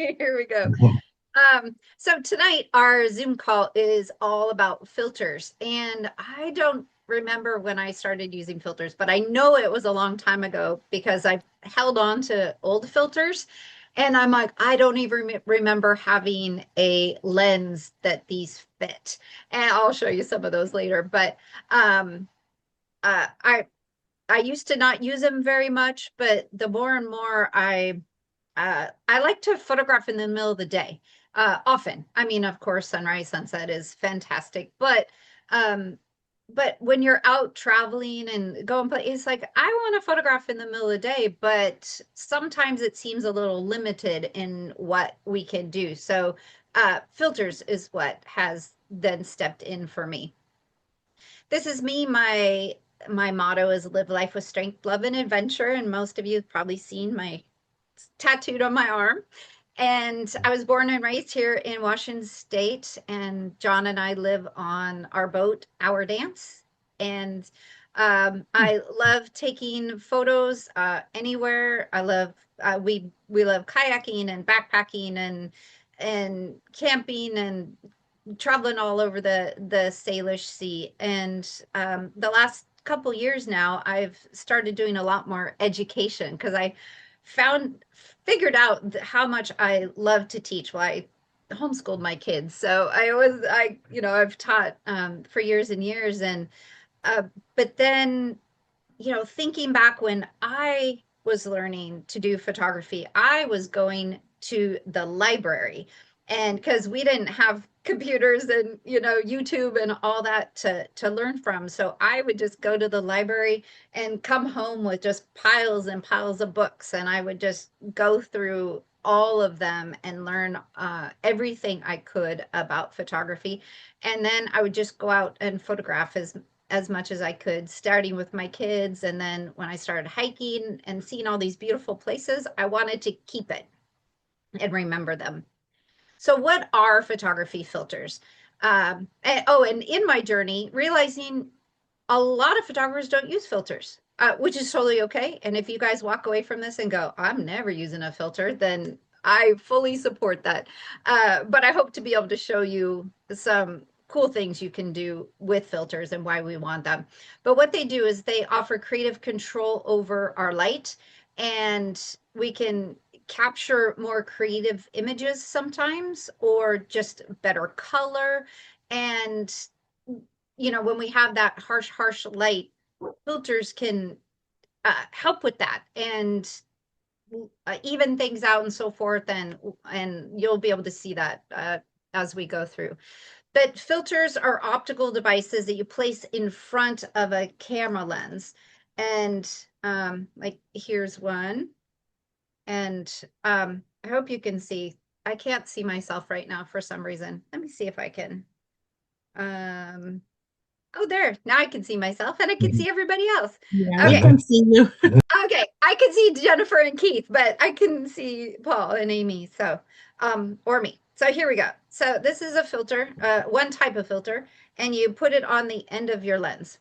Here we go. So tonight our Zoom call is all about filters, and I don't remember when I started using filters, but I know it was a long time ago because I've held on to old filters, and I'm like, I don't even remember having a lens that these fit, and I'll show you some of those later. But um, uh, I I used to not use them very much, but the more and more I like to photograph in the middle of the day, often. I mean, of course, sunrise, sunset is fantastic, um, but when you're out traveling and going play, it's like I want to photograph in the middle of the day, but sometimes it seems a little limited in what we can do. So, filters is what has then stepped in for me. This is me. My motto is live life with strength, love, and adventure. And most of you have probably seen my tattooed on my arm. And I was born and raised here in Washington State, and John and I live on our boat, Our Dance. And I love taking photos anywhere. I love we love kayaking and backpacking and camping and traveling all over the Salish Sea. And the last couple years now, I've started doing a lot more education because I found figured out how much I love to teach. Well, I homeschooled my kids, so I've taught for years and years, and uh, but then thinking back when I was learning to do photography, I was going to the library. And because we didn't have computers and, YouTube and all that to learn from. So I would just go to the library and come home with just piles and piles of books. And I would just go through all of them and learn everything I could about photography. And then I would just go out and photograph as much as I could, starting with my kids. And then when I started hiking and seeing all these beautiful places, I wanted to keep it and remember them. So, what are photography filters? And in my journey, realizing a lot of photographers don't use filters, which is totally okay. And if you guys walk away from this and go, I'm never using a filter, then I fully support that. But I hope to be able to show you some cool things you can do with filters and why we want them. But what they do is they offer creative control over our light, and we can capture more creative images sometimes, or just better color. And when we have that harsh light, filters can help with that and even things out and so forth. And you'll be able to see that as we go through. But filters are optical devices that you place in front of a camera lens. And like here's one. And I hope you can see. I can't see myself right now for some reason. Let me see if I can. Um, Oh, there. Now I can see myself and I can see everybody else. Yeah, we Okay. can see you. Okay. I can see Jennifer and Keith, but I can see Paul and Amy. So, or me. So here we go. So this is a filter, one type of filter, and you put it on the end of your lens.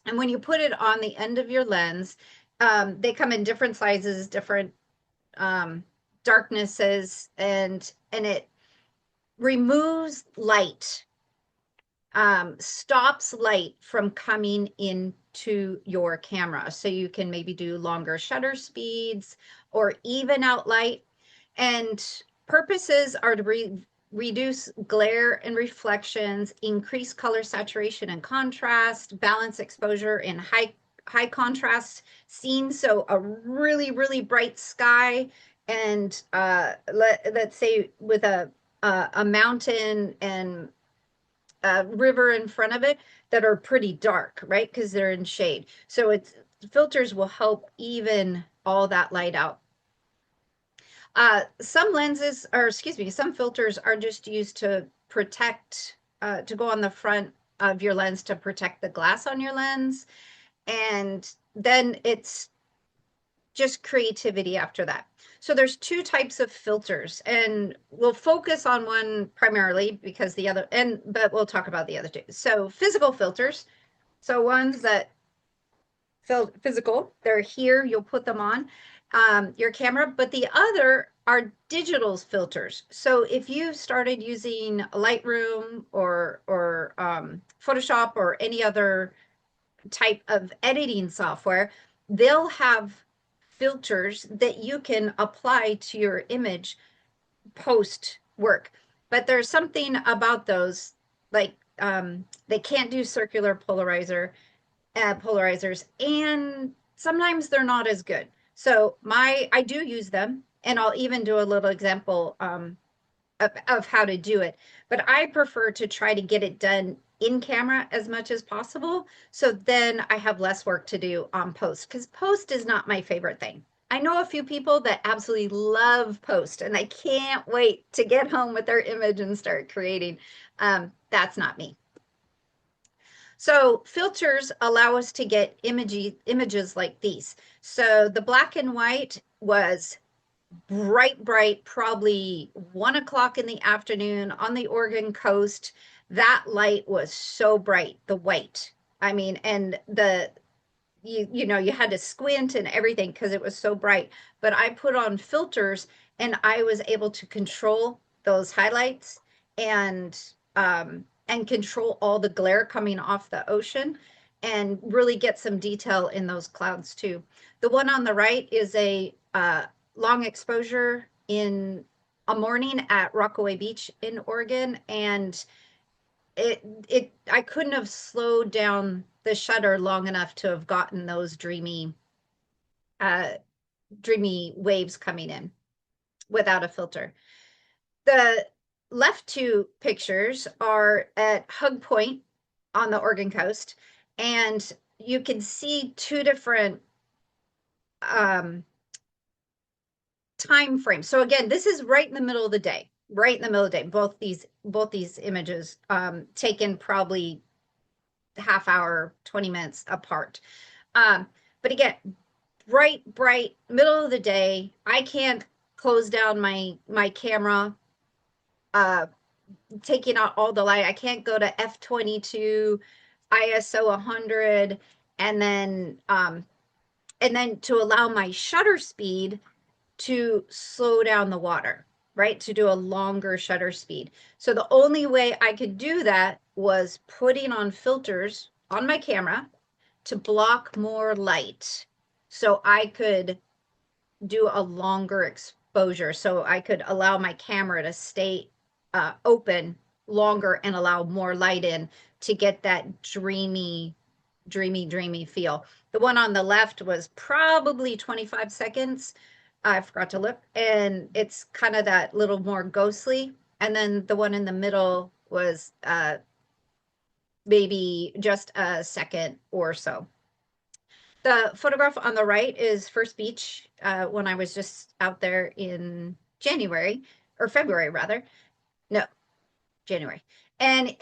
And when you put it on the end of your lens, they come in different sizes, different um, darknesses, and it removes light, stops light from coming into your camera. So you can maybe do longer shutter speeds or even out light. And purposes are to reduce glare and reflections, increase color saturation and contrast, balance exposure in high contrast scenes. So a really, really bright sky and let's say with a mountain and river in front of it that are pretty dark, right? Because they're in shade. So it's filters will help even all that light out. Some lenses, or excuse me, some filters are just used to protect, to go on the front of your lens to protect the glass on your lens. And then it's just creativity after that. So there's two types of filters, and we'll focus on one primarily because but we'll talk about the other two. So physical filters, so ones that feel physical, they're here, you'll put them on your camera, but the other are digital filters. So if you started using Lightroom or Photoshop or any other type of editing software, they'll have filters that you can apply to your image post work. But there's something about those, like they can't do circular polarizers, and sometimes they're not as good. So I do use them, and I'll even do a little example of how to do it. But I prefer to try to get it done in camera as much as possible. So then I have less work to do on post, because post is not my favorite thing. I know a few people that absolutely love post and they can't wait to get home with their image and start creating. That's not me. So filters allow us to get images like these. So the black and white was bright, probably 1 o'clock in the afternoon on the Oregon coast. That light was so bright, the white. I mean, and you had to squint and everything because it was so bright. But I put on filters and I was able to control those highlights and control all the glare coming off the ocean and really get some detail in those clouds too. The one on the right is a long exposure in a morning at Rockaway Beach in Oregon, and I couldn't have slowed down the shutter long enough to have gotten those uh dreamy waves coming in without a filter. The left two pictures are at Hug Point on the Oregon coast, and you can see two different um time frame. So again, this is right in the middle of the day, right in the middle of the day. Both these images taken probably half hour, 20 minutes apart. But again, bright middle of the day. I can't close down my camera, uh, taking out all the light. I can't go to f22, ISO 100, and then to allow my shutter speed to slow down the water, right? To do a longer shutter speed. So the only way I could do that was putting on filters on my camera to block more light so I could do a longer exposure. So I could allow my camera to stay open longer and allow more light in to get that dreamy feel. The one on the left was probably 25 seconds. I forgot to look, and it's kind of that little more ghostly. And then the one in the middle was maybe just a second or so. The photograph on the right is First Beach when I was just out there in January or February rather. No, January. And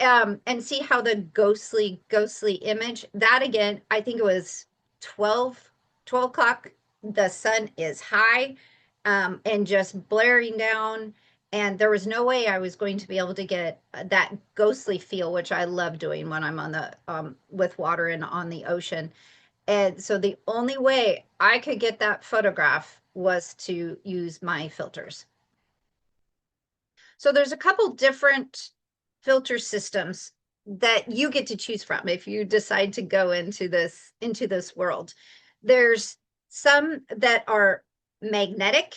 see how the ghostly image, that again, I think it was 12 o'clock. The sun is high and just blaring down. And there was no way I was going to be able to get that ghostly feel, which I love doing when I'm on the with water and on the ocean. And so the only way I could get that photograph was to use my filters. So there's a couple different filter systems that you get to choose from if you decide to go into this world. There's some that are magnetic,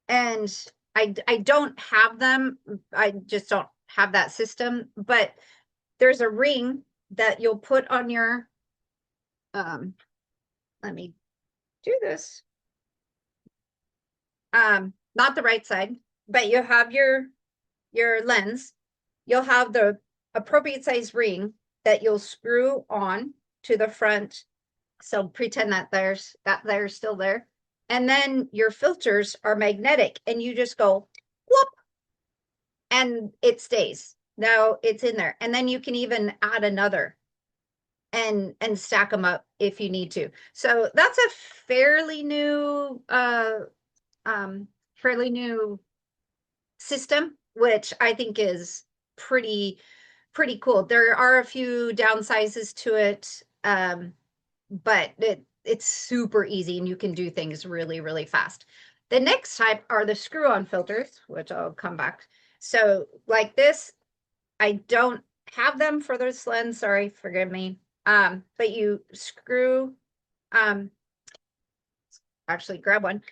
and I don't have them. I just don't have that system, but there's a ring that you'll put on your let me do this. Not the right side, but you have your lens. You'll have the appropriate size ring that you'll screw on to the front. So pretend that there's still there. And then your filters are magnetic, and you just go whoop, and it stays. Now it's in there. And then you can even add another and stack them up if you need to. So that's a fairly new fairly new system, which I think is pretty cool. There are a few downsizes to it, but it's super easy and you can do things really fast. The next type are the screw-on filters, which I'll come back. So like this, I don't have them for this lens, sorry, forgive me. But you screw, um, actually grab one.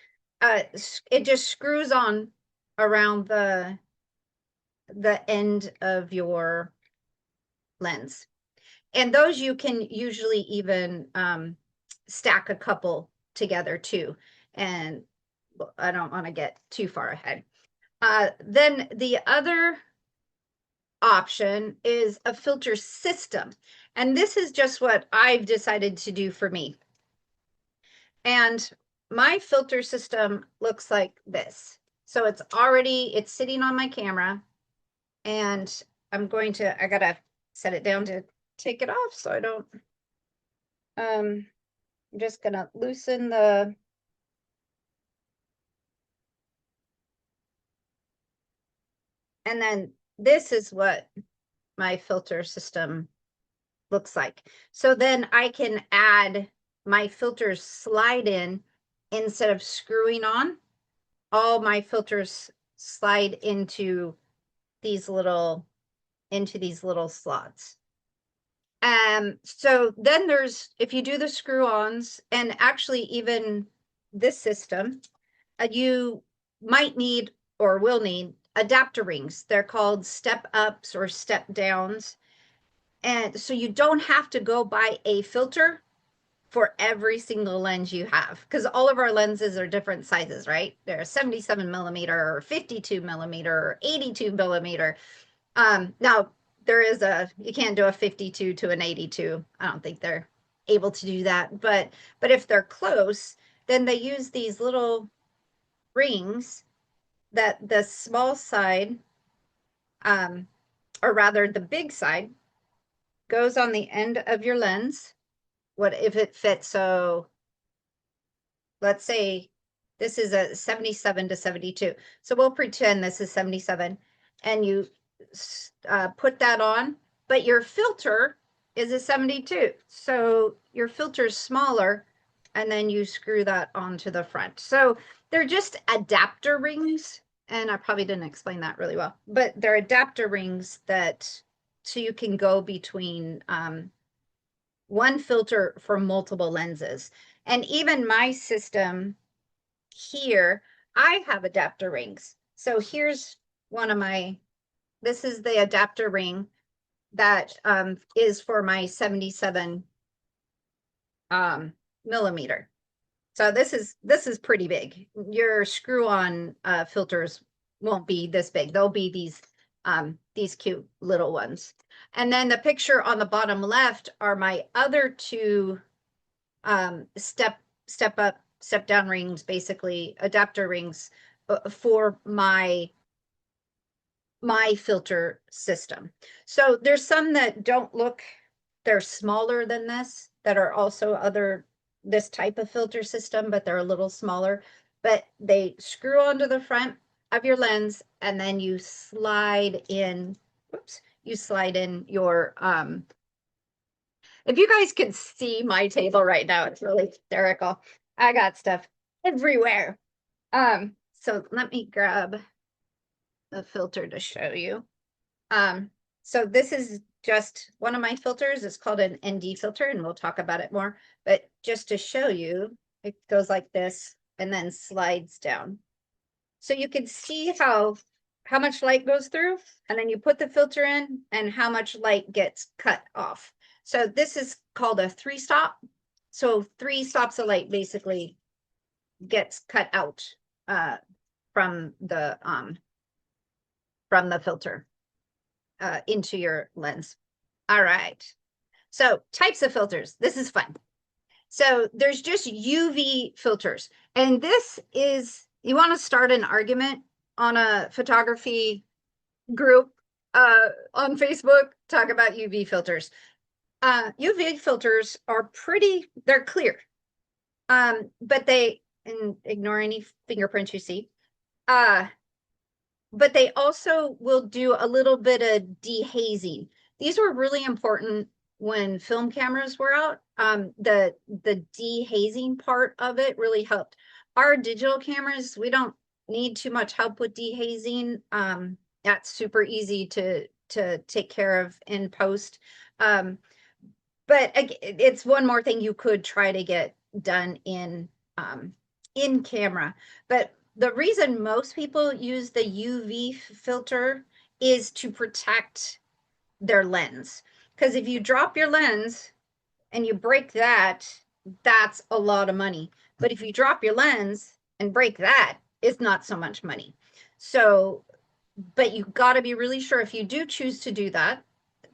It just screws on around the end of your lens. And those you can usually even stack a couple together too. And I don't want to get too far ahead. Then the other option is a filter system. And this is just what I've decided to do for me. And my filter system looks like this. So it's sitting on my camera, and I gotta set it down to take it off so I don't, I'm just gonna loosen and then this is what my filter system looks like. So then I can add my filters slide in instead of screwing on. All my filters slide these little into these little slots. So then if you do the screw-ons, and actually even this system, you might need or will need adapter rings. They're called step ups or step downs. And so you don't have to go buy a filter for every single lens you have, because all of our lenses are different sizes, right? They're 77 millimeter or 52 millimeter or 82 millimeter. Now you can't do a 52 to an 82. I don't think they're able to do that, but if they're close, then they use these little rings that the small side, or rather the big side, goes on the end of your lens. What if it fits? So let's say this is a 77 to 72. So we'll pretend this is 77, and you put that on, but your filter is a 72. So your filter's smaller, and then you screw that onto the front. So they're just adapter rings. And I probably didn't explain that really well, but they're adapter rings so you can go between one filter for multiple lenses. And even my system here, I have adapter rings. So here's this is the adapter ring that is for my 77 millimeter. So this is pretty big. Your screw-on filters won't be this big. They'll be these cute little ones. And then the picture on the bottom left are my other two step up, step down rings, basically adapter rings for my filter system. So there's some that don't look, they're smaller than this, that are also this type of filter system, but they're a little smaller, but they screw onto the front of your lens, and then you slide in, your, if you guys could see my table right now, it's really hysterical. I got stuff everywhere. So let me grab the filter to show you. So this is just one of my filters. It's called an ND filter, and we'll talk about it more. But just to show you, it goes like this and then slides down. So you can see how much light goes through, and then you put the filter in and how much light gets cut off. So this is called a 3-stop. So 3 stops of light basically gets cut out from the filter into your lens. All right. So types of filters. This is fun. So there's just UV filters. And this is, you want to start an argument on a photography group on Facebook, talk about UV filters. UV filters are they're clear. But and ignore any fingerprints you see. But they also will do a little bit of dehazing. These were really important when film cameras were out. The dehazing part of it really helped. our digital cameras, we don't need too much help with dehazing. That's super easy to take care of in post. Um, but it's one more thing you could try to get done in camera. But the reason most people use the UV filter is to protect their lens. Because if you drop your lens and you break that, that's a lot of money. But if you drop your lens and break that, it's not so much money. So, but you got to be really sure if you do choose to do that,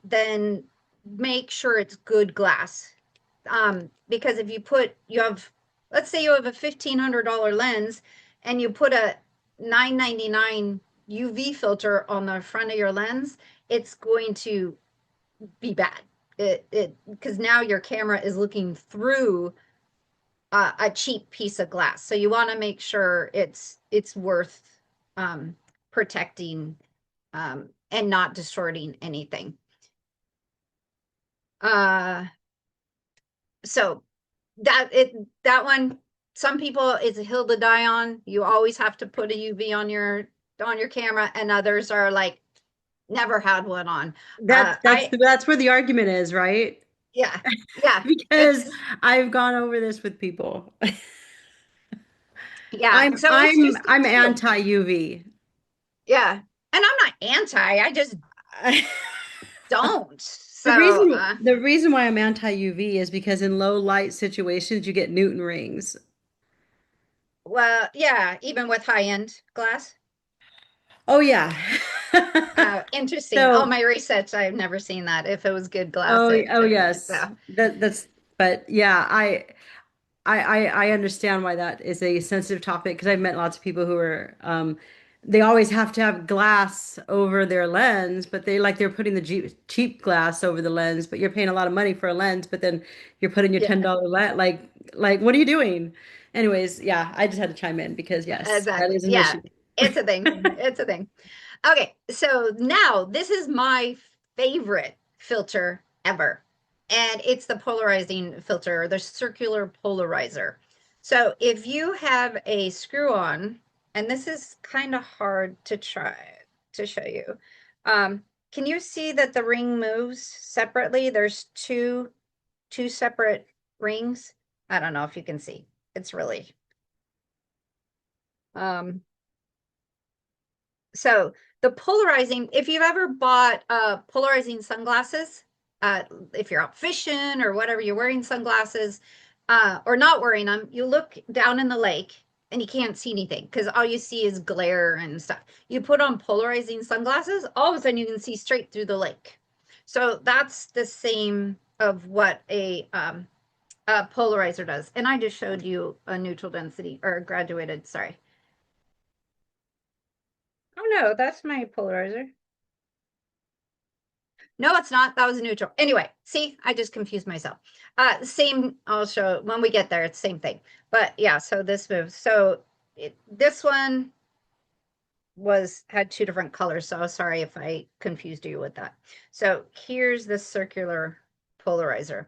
then make sure it's good glass. Because if let's say you have a $1,500 lens and you put a $9.99 UV filter on the front of your lens, it's going to be bad. Because now your camera is looking through a cheap piece of glass. So you want to make sure it's worth um, protecting and not distorting anything. Uh, so that one, some people it's a hill to die on. You always have to put a UV on your camera, and others are like never had one on. I That's where the argument is, right? Yeah, yeah, Because it's I've gone over this with people. yeah. I'm So it's I'm just up I'm to you. anti UV. Yeah, and I'm not anti. I just don't. The So reason the reason why I'm anti UV is because in low light situations you get Newton rings. well, yeah, even with high end glass. Oh yeah. Interesting. All So my research, I've never seen that. If it was good glass, oh yes. so That's but yeah, I understand why that is a sensitive topic because I've met lots of people who are they always have to have glass over their lens, but they're putting the cheap glass over the lens, but you're paying a lot of money for a lens, but then you're putting your yeah, $10 lens like what are you doing? Anyways, yeah, I just had to chime in because yes, that exactly. is an Yeah, issue. it's a thing. It's a thing. Okay, so now this is my favorite filter ever, and it's the polarizing filter, the circular polarizer. So if you have a screw on, and this is kind of hard to try to show you, can you see that the ring moves separately? There's two separate rings. I don't know if you can see. It's really um so the polarizing, if you've ever bought polarizing sunglasses, if you're out fishing or whatever, you're wearing sunglasses or not wearing them, you look down in the lake and you can't see anything because all you see is glare and stuff. You put on polarizing sunglasses, all of a sudden you can see straight through the lake. So that's the same of what a polarizer does. And I just showed you a neutral density or graduated, sorry. Oh no, that's my polarizer. No, it's not. That was neutral. Anyway, see, I just confused myself. Same, I'll show when we get there, it's the same thing. But yeah, so this moves. So this one had two different colors, so sorry if I confused you with that. So here's the circular polarizer.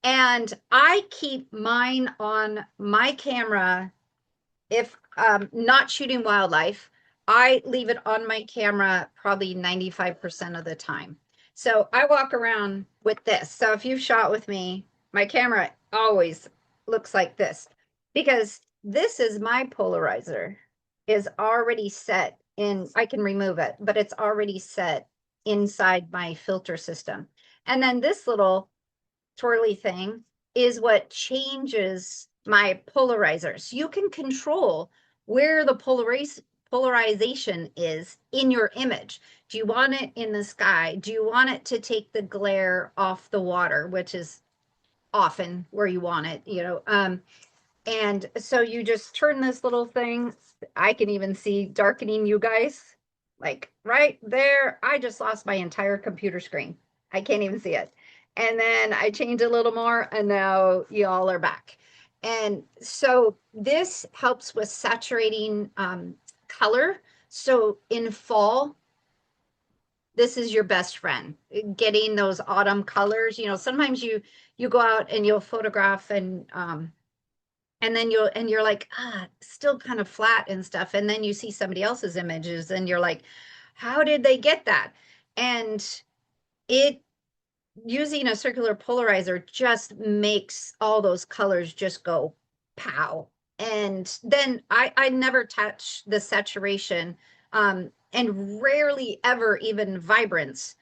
And I keep mine on my camera if not shooting wildlife, I leave it on my camera probably 95% of the time. So I walk around with this. So if you've shot with me, my camera always looks like this because this is my polarizer is already set in, I can remove it, but it's already set inside my filter system. And then this little twirly thing is what changes my polarizers. You can control where the polarization is in your image. Do you want it in the sky? Do you want it to take the glare off the water, which is often where you want it, and so you just turn this little thing. I can even see darkening you guys. Like right there, I just lost my entire computer screen. I can't even see it. And then I change a little more, and now y'all are back. And so this helps with saturating color. So in fall, this is your best friend. Getting those autumn colors. Sometimes you go out and you'll photograph and And then you're like, still kind of flat and stuff. And then you see somebody else's images and you're like, how did they get that? And it using a circular polarizer just makes all those colors just go pow. And then I never touch the saturation, and rarely ever even vibrance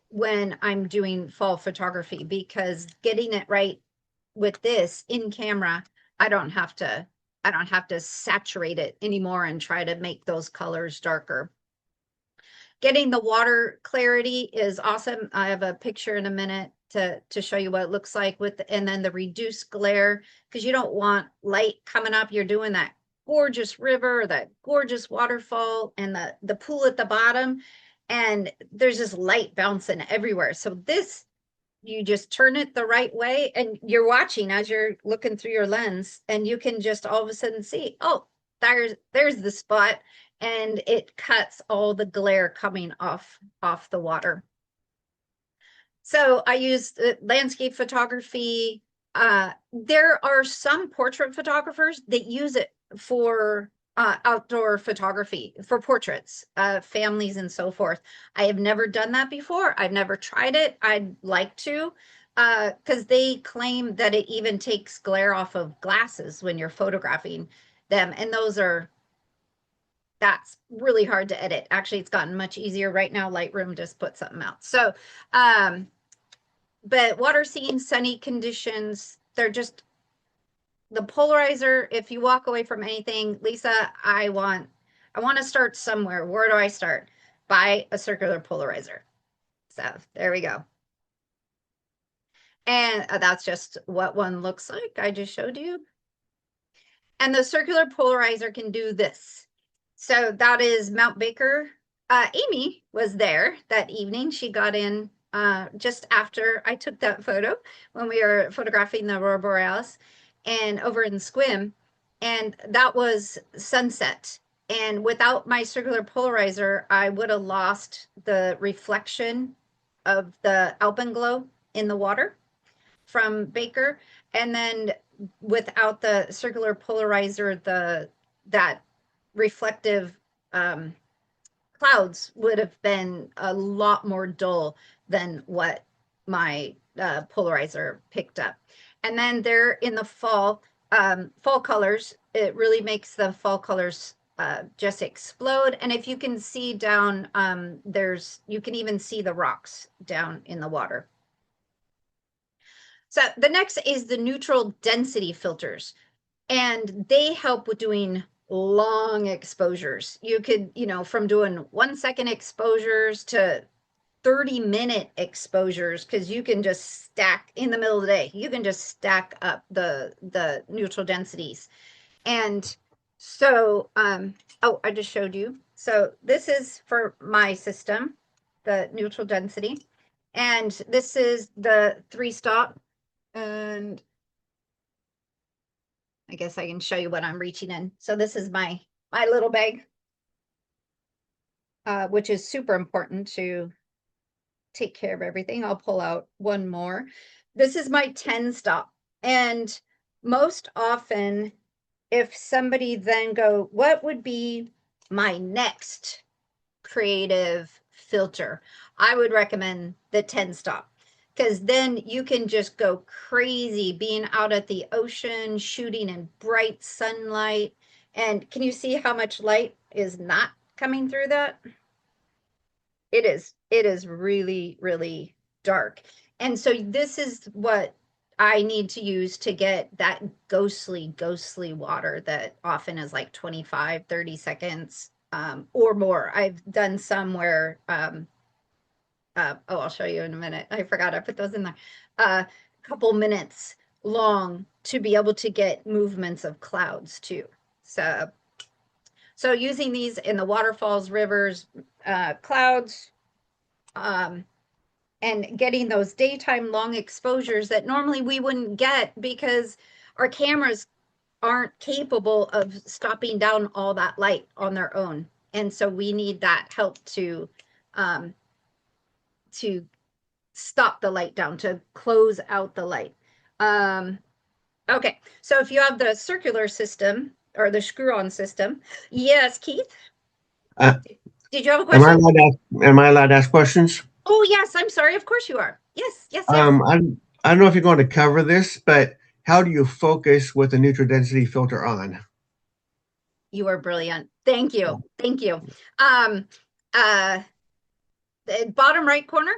when I'm doing fall photography, because getting it right with this in camera, I don't have to I don't have to saturate it anymore and try to make those colors darker. Getting the water clarity is awesome. I have a picture in a minute to show you what it looks like with, and then the reduced glare, because you don't want light coming up. You're doing that gorgeous river, that gorgeous waterfall, and the pool at the bottom, and there's just light bouncing everywhere. So this, you just turn it the right way and you're watching as you're looking through your lens, and you can just all of a sudden see, oh, there's the spot, and it cuts all the glare coming off the water. So I use landscape photography. There are some portrait photographers that use it for outdoor photography for portraits, families, and so forth. I have never done that before. I've never tried it. I'd like to, because they claim that it even takes glare off of glasses when you're photographing them. And that's really hard to edit. Actually, it's gotten much easier right now. Lightroom just put something out. So, um, but water scenes, sunny conditions, they're just the polarizer. If you walk away from anything, Lisa, I want to start somewhere. Where do I start? Buy a circular polarizer. So there we go. And that's just what one looks like. I just showed you. And the circular polarizer can do this. So that is Mount Baker. Amy was there that evening. She got in just after I took that photo when we were photographing the Aurora Borealis and over in Squim. And that was sunset. And without my circular polarizer, I would have lost the reflection of the alpenglow in the water from Baker. And then without the circular polarizer, the that reflective um, clouds would have been a lot more dull than what my polarizer picked up. And then there in the fall colors, it really makes the fall colors just explode. And if you can see down, you can even see the rocks down in the water. So the next is the neutral density filters, and they help with doing long exposures. You could, from doing 1 second exposures to 30-minute exposures, because you can just stack in the middle of the day. You can just stack up the neutral densities. And so, oh, I just showed you. So this is for my system, the neutral density. And this is the 3-stop. And I guess I can show you what I'm reaching in. So this is my little bag, which is super important to take care of everything. I'll pull out one more. This is my 10-stop. And most often, if somebody then go, what would be my next creative filter? I would recommend the 10-stop, because then you can just go crazy being out at the ocean, shooting in bright sunlight. And can you see how much light is not coming through that? It is really, really dark. And so this is what I need to use to get that ghostly water that often is like 25, 30 seconds, or more. I've done some where, oh, I'll show you in a minute. I forgot I put those in there. A couple minutes long to be able to get movements of clouds too. So using these in the waterfalls, rivers, clouds, um, and getting those daytime long exposures that normally we wouldn't get because our cameras aren't capable of stopping down all that light on their own. And so we need that help um, to stop the light down, to close out the light. Um, Okay, so if you have the circular system or the screw-on system, yes, Keith, Uh, did you have a am I question? allowed to am I allowed to ask questions? Oh, yes, I'm sorry. Of course you are. Yes, yes, yes. I don't know if you're going to cover this, but how do you focus with a neutral density filter on? You are brilliant. Thank you. Thank you. Um, uh, the bottom right corner,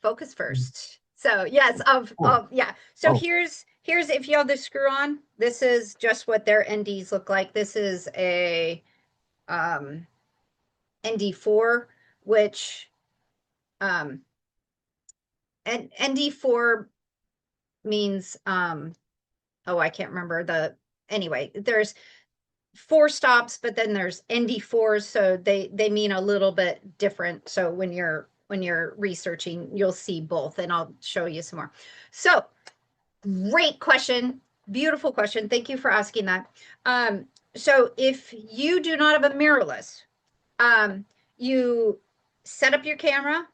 focus first. So yes, Oh, yeah. So oh, here's if you have the screw on, this is just what their NDs look like. This is a um ND4, which um and ND4 means oh, I can't remember the anyway, there's four stops, but then there's ND4s, so they mean a little bit different. So when you're researching, you'll see both, and I'll show you some more. So great question, beautiful question. Thank you for asking that. So if you do not have a mirrorless, you set up your camera,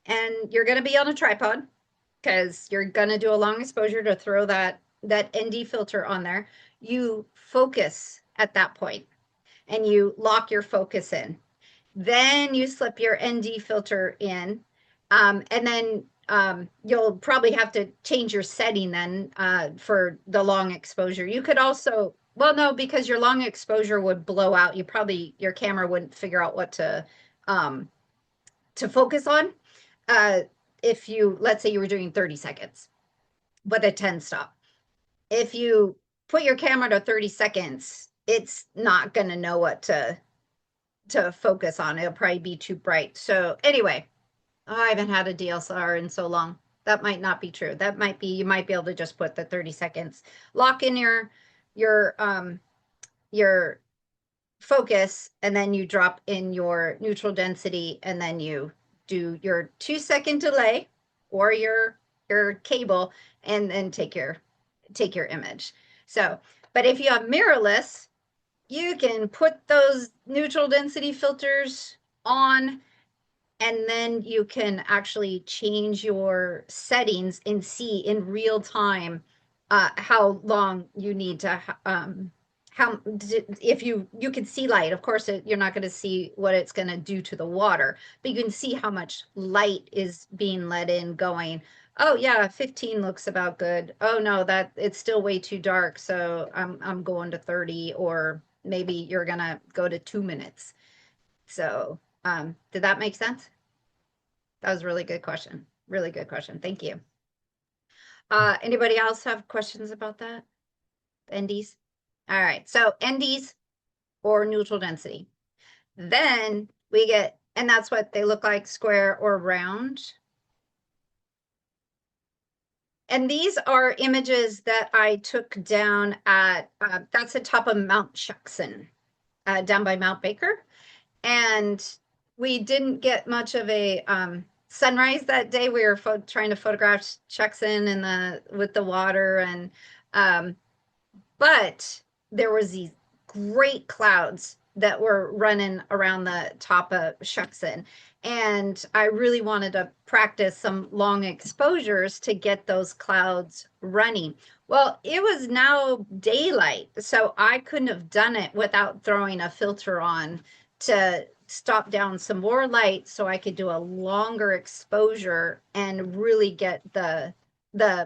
and you're going to be on a tripod because you're going to do a long exposure to throw that ND filter on there. You focus at that point and you lock your focus in. Then you slip your ND filter in, and then you'll probably have to change your setting then for the long exposure. You could also, well, no, because your long exposure would blow out. Your camera wouldn't figure out what um, to focus on. Uh, if you, let's say you were doing 30 seconds with a 10 stop. If you put your camera to 30 seconds, it's not going to know what to focus on. It'll probably be too bright. So anyway, I haven't had a DSLR in so long. That might not be true. That might be, you might be able to just put the 30 seconds, lock in your focus, and then you drop in your neutral density, and then you do your 2 second delay or your cable, and then take your image. So, but if you have mirrorless, you can put those neutral density filters on, and then you can actually change your settings and see in real time how long you need to how if you can see light. Of course you're not going to see what it's going to do to the water, but you can see how much light is being let in, going, oh yeah, 15 looks about good. Oh no, that it's still way too dark, so I'm going to 30, or maybe you're going to go to 2 minutes. So did that make sense? That was a really good question. Really good question. Thank you. Anybody else have questions about that? NDs? All right. So NDs or neutral density. Then we get, and that's what they look like, square or round. And these are images that I took down at, that's the top of Mount Shuxon, down by Mount Baker. And we didn't get much of a sunrise that day. We were trying to photograph Shuxon in the with the water, and um, but there was these great clouds that were running around the top of Shuxon. And I really wanted to practice some long exposures to get those clouds running. Well, it was now daylight, so I couldn't have done it without throwing a filter on to stop down some more light so I could do a longer exposure and really get the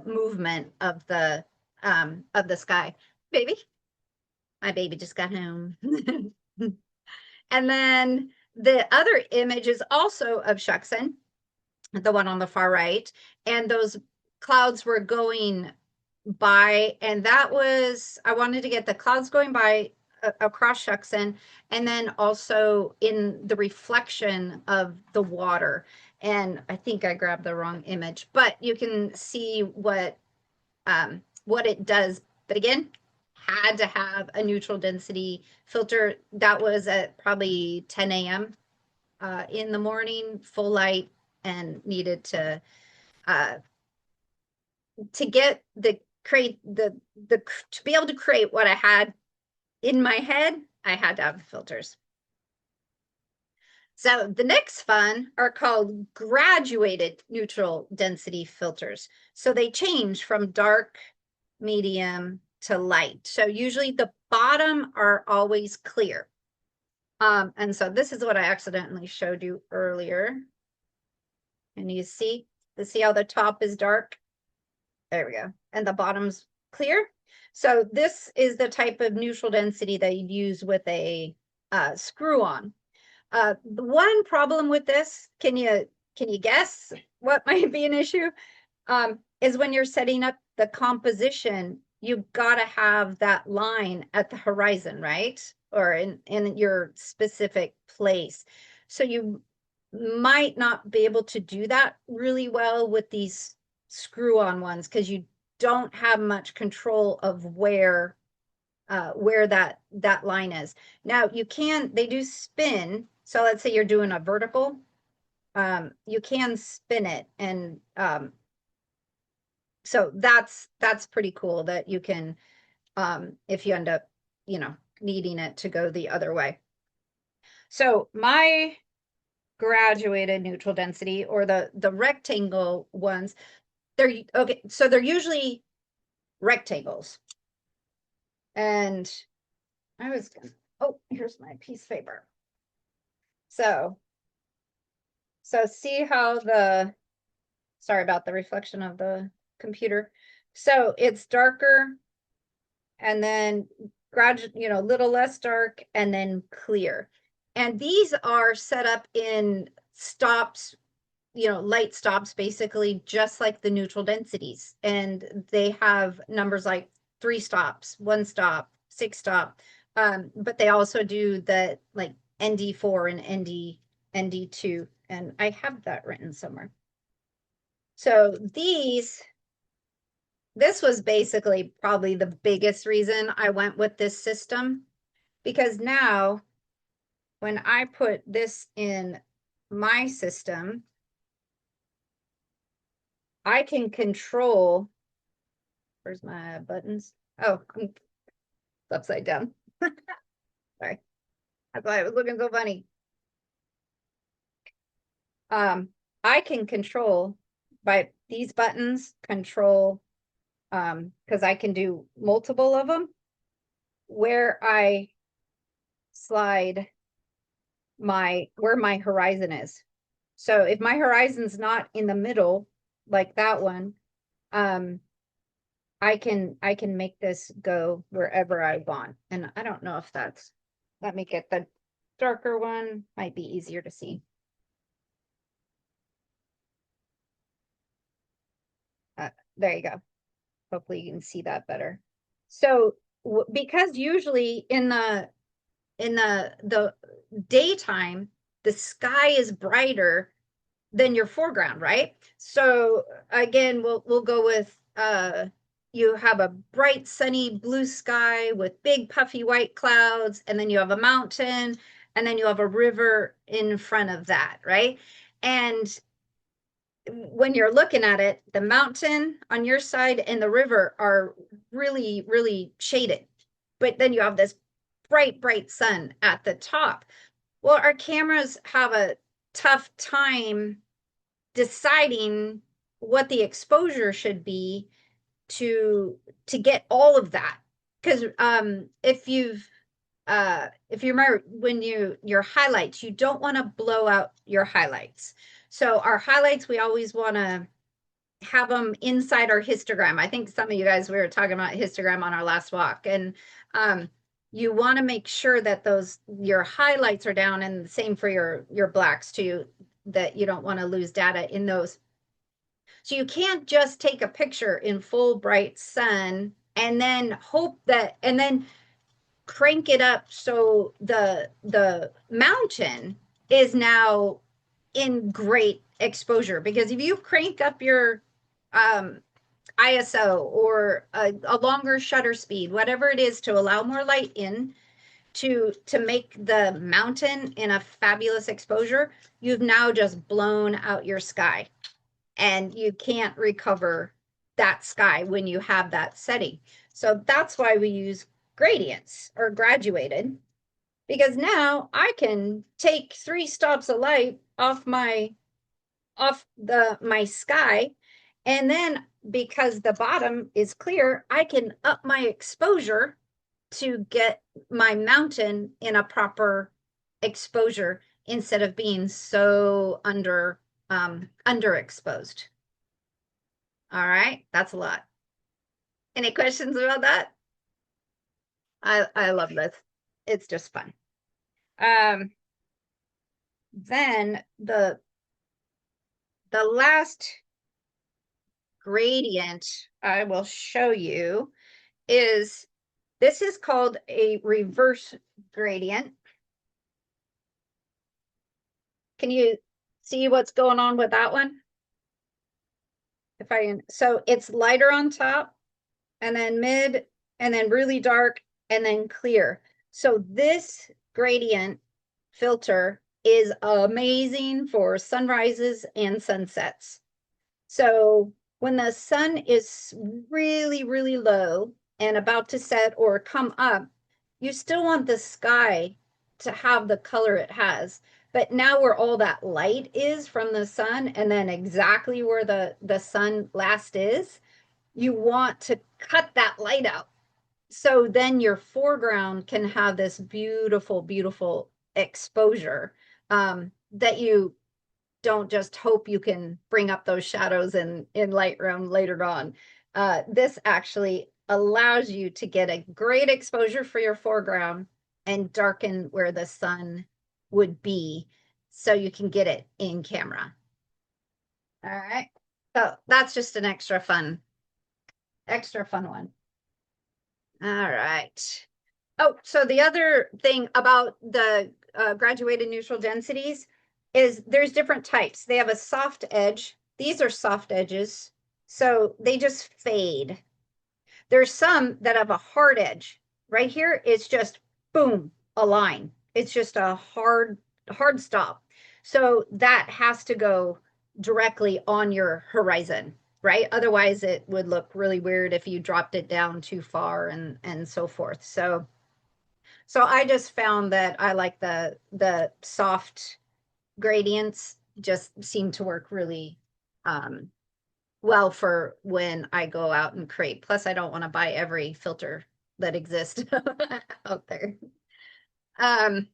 movement of the sky. Baby, my baby just got home. And then the other image is also of Shuxon, the one on the far right, and those clouds were going by, and that was, I wanted to get the clouds going by across Shuxon, and then also in the reflection of the water. And I think I grabbed the wrong image, but you can see what it does. But again, had to have a neutral density filter. That was at probably 10 a.m. In the morning, full light, and needed uh, to get the create the to be able to create what I had in my head. I had to have the filters. So the next fun are called graduated neutral density filters. So they change from dark, medium, to light. So usually the bottom are always clear. And so this is what I accidentally showed you earlier. And you see how the top is dark? There we go. And the bottom's clear. So this is the type of neutral density that you'd use with a screw on. The one problem with this, can you guess what might be an issue? Is when you're setting up the composition, you've got to have that line at the horizon, right? Or in your specific place. So you might not be able to do that really well with these screw-on ones because you don't have much control of where that line is. Now you can, they do spin. So let's say you're doing a vertical, you can spin it. And so that's pretty cool that you can, if you end up, needing it to go the other way. So my graduated neutral density, or the rectangle ones, they're okay. So they're usually rectangles. And I was, oh, here's my piece of paper. So see how sorry about the reflection of the computer. So it's darker and then gradually, a little less dark and then clear. And these are set up in stops, light stops, basically just like the neutral densities. And they have numbers like 3 stops, 1 stop, 6 stop. But they also do the like ND4 and ND2. And I have that written somewhere. So this was basically probably the biggest reason I went with this system, because now when I put this in my system, I can control, where's my buttons? Oh, I'm upside down. Sorry. That's why I was looking so funny. I can control by these buttons, control, because I can do multiple of them, where I slide where my horizon is. So if my horizon's not in the middle, like that one, I can make this go wherever I want. And I don't know if let me get the darker one, might be easier to see. There you go. Hopefully you can see that better. So because usually in the daytime, the sky is brighter than your foreground, right? So again, we'll go with you have a bright sunny blue sky with big puffy white clouds, and then you have a mountain, and then you have a river in front of that, right? And when you're looking at it, the mountain on your side and the river are really, really shaded. But then you have this bright, bright sun at the top. Well, our cameras have a tough time deciding what the exposure should be to get all of that. Because if you remember when your highlights, you don't want to blow out your highlights. So our highlights, we always want to have them inside our histogram. I think some of you guys, we were talking about histogram on our last walk, and you want to make sure that your highlights are down, and the same for your blacks too, that you don't want to lose data in those. So you can't just take a picture in full bright sun and then hope that, and then crank it up so the mountain is now in great exposure. Because if you crank up your ISO or a longer shutter speed, whatever it is, to allow more light in to make the mountain in a fabulous exposure, you've now just blown out your sky, and you can't recover that sky when you have that setting. So that's why we use gradients or graduated, because now I can take 3 stops of light off my sky, and then because the bottom is clear, I can up my exposure to get my mountain in a proper exposure instead of being so underexposed. All right, that's a lot. Any questions about that? I love this. It's just fun. Um, then the last gradient I will show you is this is called a reverse gradient. Can you see what's going on with that one? So it's lighter on top and then mid and then really dark and then clear. So this gradient filter is amazing for sunrises and sunsets. So when the sun is really, really low and about to set or come up, you still want the sky to have the color it has. But now where all that light is from the sun and then exactly where the sun last is, you want to cut that light out. So then your foreground can have this beautiful, beautiful exposure that you don't just hope you can bring up those shadows in Lightroom later on. This actually allows you to get a great exposure for your foreground and darken where the sun would be so you can get it in camera. All right. So that's just an extra fun one. All right. Oh, so the other thing about the graduated neutral densities is there's different types. They have a soft edge. These are soft edges, so they just fade. There's some that have a hard edge. Right here, it's just boom, a line. It's just a hard stop. So that has to go directly on your horizon, right? Otherwise, it would look really weird if you dropped it down too far and so forth. So I just found that I like the soft gradients just seem to work really well for when I go out and create. Plus, I don't want to buy every filter that exists out there. And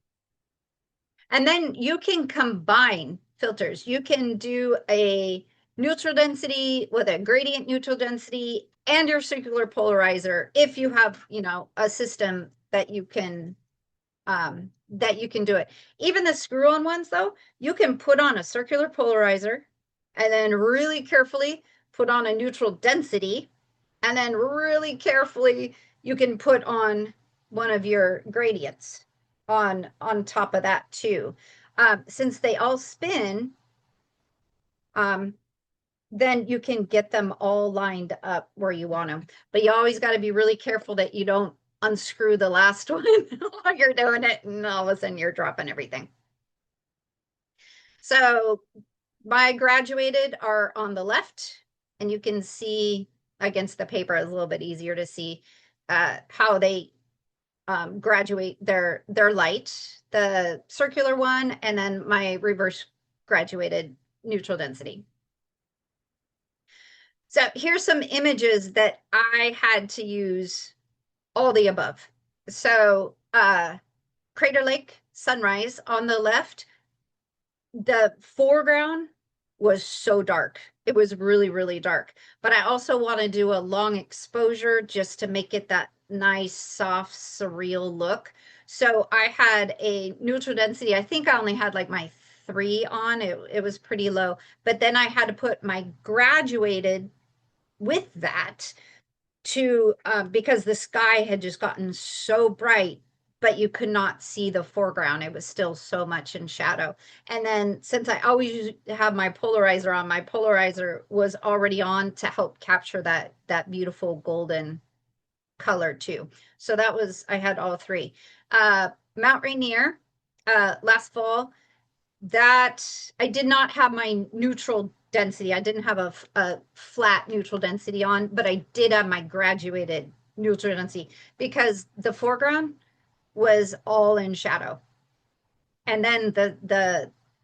then you can combine filters. You can do a neutral density with a gradient neutral density and your circular polarizer if you have, a system that you can do it. Even the screw-on ones, though, you can put on a circular polarizer and then really carefully put on a neutral density, and then really carefully you can put on one of your gradients on top of that too. Since they all spin, then you can get them all lined up where you want them. But you always got to be really careful that you don't unscrew the last one while you're doing it, and all of a sudden you're dropping everything. So my graduated are on the left, and you can see against the paper, it's a little bit easier to see how they graduate their light, the circular one, and then my reverse graduated neutral density. So here's some images that I had to use all the above. So Crater Lake sunrise on the left, the foreground was so dark. It was really, really dark. But I also want to do a long exposure just to make it that nice, soft, surreal look. So I had a neutral density. I think I only had like my 3 on. It was pretty low. But then I had to put my graduated with that to because the sky had just gotten so bright, but you could not see the foreground. It was still so much in shadow. And then since I always have my polarizer on, my polarizer was already on to help capture that beautiful golden color too. So that was, I had all 3. Mount Rainier, last fall, that I did not have my neutral density. I didn't have a flat neutral density on, but I did have my graduated neutral density because the foreground was all in shadow. And then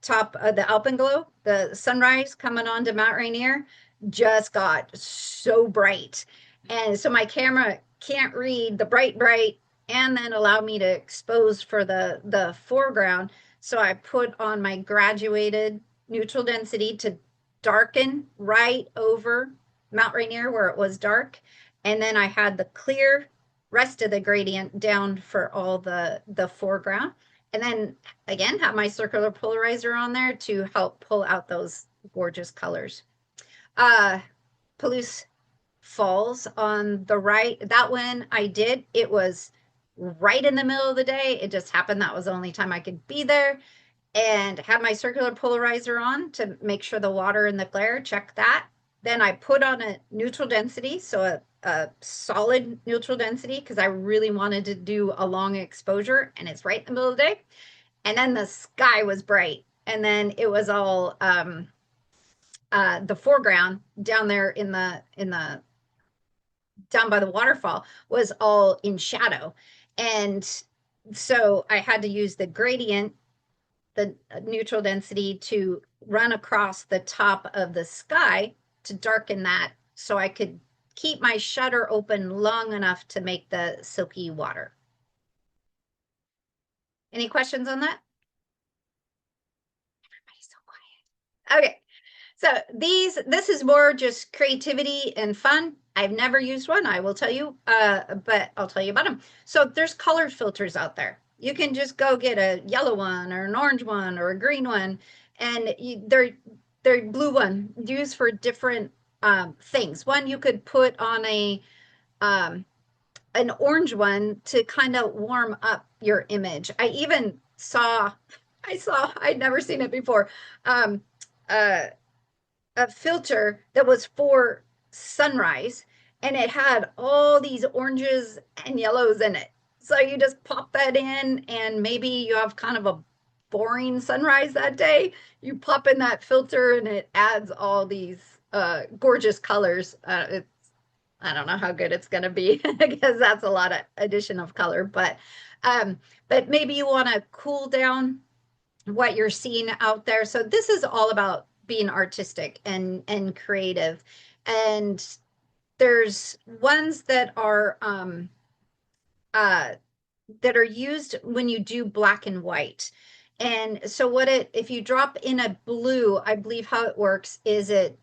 top of the Alpenglow, the sunrise coming onto Mount Rainier, just got so bright. And so my camera can't read the bright and then allow me to expose for the foreground. So I put on my graduated neutral density to darken right over Mount Rainier where it was dark. And then I had the clear rest of the gradient down for all the foreground. And then again, have my circular polarizer on there to help pull out those gorgeous colors. Uh, Palouse Falls on the right, that one I did, it was right in the middle of the day. It just happened that was the only time I could be there, and had my circular polarizer on to make sure the water and the glare, check that. Then I put on a neutral density, so a solid neutral density, because I really wanted to do a long exposure, and it's right in the middle of the day. And then the sky was bright, and then it was all the foreground down there in the down by the waterfall was all in shadow. And so I had to use the gradient, the neutral density, to run across the top of the sky to darken that so I could keep my shutter open long enough to make the silky water. Any questions on that? Everybody's so quiet. Okay. So this is more just creativity and fun. I've never used one, I will tell you, but I'll tell you about them. So there's color filters out there. You can just go get a yellow one or an orange one or a green one, and they're blue one used for different things. One you could put on um, an orange one to kind of warm up your image. I'd never seen it before. Um, uh, a filter that was for sunrise, and it had all these oranges and yellows in it. So you just pop that in, and maybe you have kind of a boring sunrise that day. You pop in that filter, and it adds all these gorgeous colors. I don't know how good it's going to be because that's a lot of addition of color, um, but maybe you want to cool down what you're seeing out there. So this is all about being artistic and creative. And there's ones uh that are used when you do black and white. And so if you drop in a blue, I believe how it works is it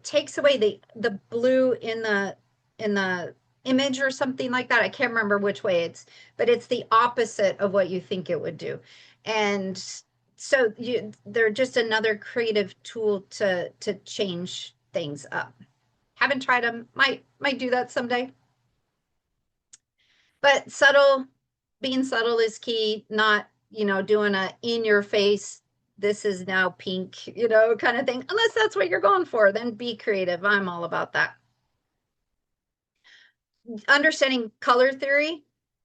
takes away the blue in the image or something like that. I can't remember which way but it's the opposite of what you think it would do. And so they're just another creative tool to change things up. Haven't tried them. Might do that someday. But being subtle is key, not, doing a in your face, this is now pink, kind of thing. Unless that's what you're going for, then be creative. I'm all about that. Understanding color theory,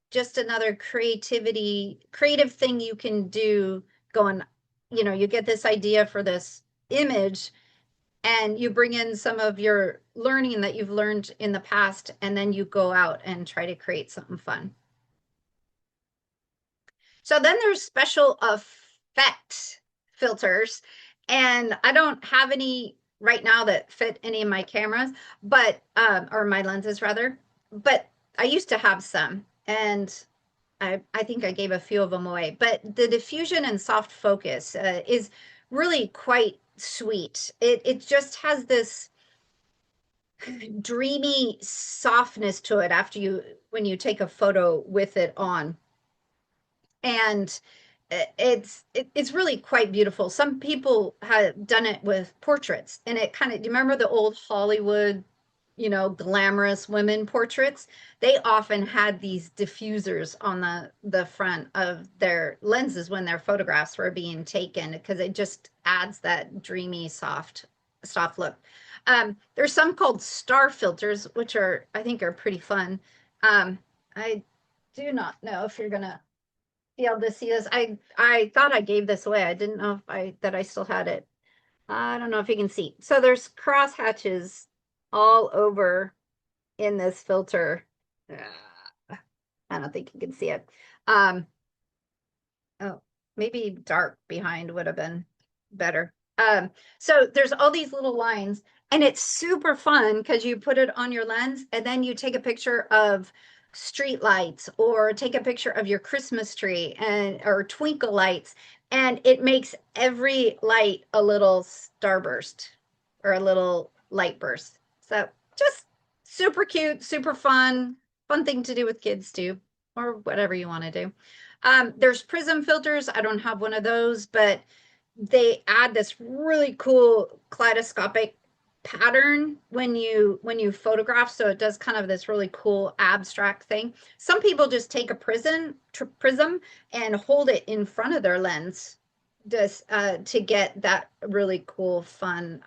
just another creative thing you can do going, you get this idea for this image, and you bring in some of your learning that you've learned in the past, and then you go out and try to create something fun. So then there's special effect filters, and I don't have any right now that fit any of my cameras, but or my lenses rather, but I used to have some, and I think I gave a few of them away. But the diffusion and soft focus is really quite sweet. It just has this dreamy softness to it when you take a photo with it on. And it's really quite beautiful. Some people have done it with portraits, and do you remember the old Hollywood, glamorous women portraits? They often had these diffusers on the front of their lenses when their photographs were being taken, because it just adds that dreamy, soft look. There's some called star filters, which I think are pretty fun. I do not know if you're gonna be able to see this. I thought I gave this away. I didn't know if I still had it. I don't know if you can see. So there's cross hatches all over in this filter. I don't think you can see it. Um, oh, Maybe dark behind would have been better. So there's all these little lines, and it's super fun because you put it on your lens and then you take a picture of street lights or take a picture of your Christmas tree and or twinkle lights, and it makes every light a little starburst or a little light burst. So just super cute, super fun, fun thing to do with kids too, or whatever you want to do. There's prism filters. I don't have one of those, but they add this really cool kaleidoscopic pattern when you photograph, so it does kind of this really cool abstract thing. Some people just take a prism and hold it in front of their lens just to get that really cool fun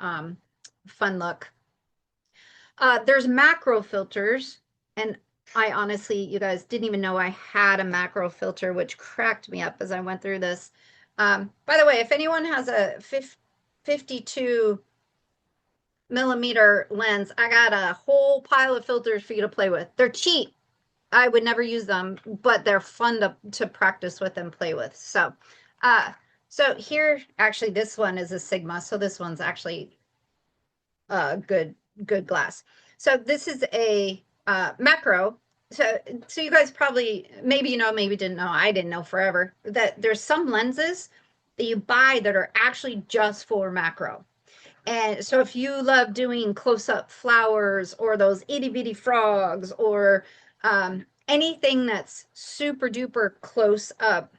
look. There's macro filters, and I honestly, you guys didn't even know I had a macro filter, which cracked me up as I went through this. By the way, if anyone has a 52 millimeter lens, I got a whole pile of filters for you to play with. They're cheap. I would never use them, but they're fun to practice with and play with. Uh, so here, actually, this one is a Sigma, so this one's actually good glass. So this is a macro. So you guys probably maybe you know, maybe didn't know. I didn't know forever that there's some lenses that you buy that are actually just for macro. And so if you love doing close-up flowers or those itty bitty frogs or anything that's super duper close up,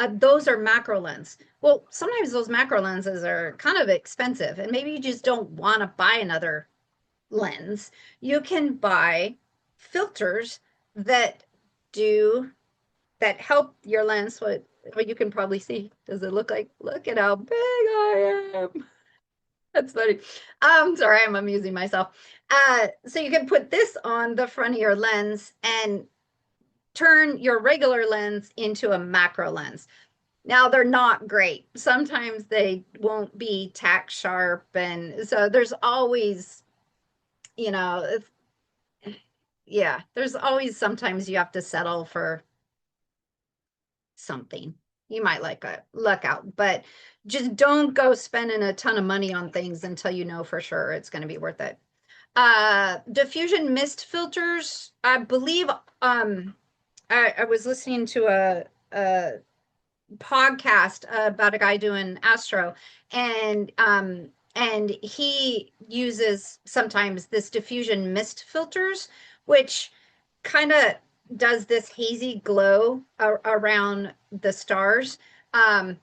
those are macro lens. Well, sometimes those macro lenses are kind of expensive, and maybe you just don't want to buy another lens. You can buy filters that do that help your lens. What you can probably see. Does it look like? Look at how big I am. That's funny. Sorry, I'm amusing myself. So you can put this on the front of your lens and turn your regular lens into a macro lens. Now they're not great. Sometimes they won't be tack sharp, and so there's always, you know, yeah, there's always sometimes you have to settle for something. You might like a luck out, but just don't go spending a ton of money on things until you know for sure it's going to be worth it. Diffusion mist filters, I believe I was listening to a podcast about a guy doing astro, and he uses sometimes this diffusion mist filters, which kind of does this hazy glow around the stars. um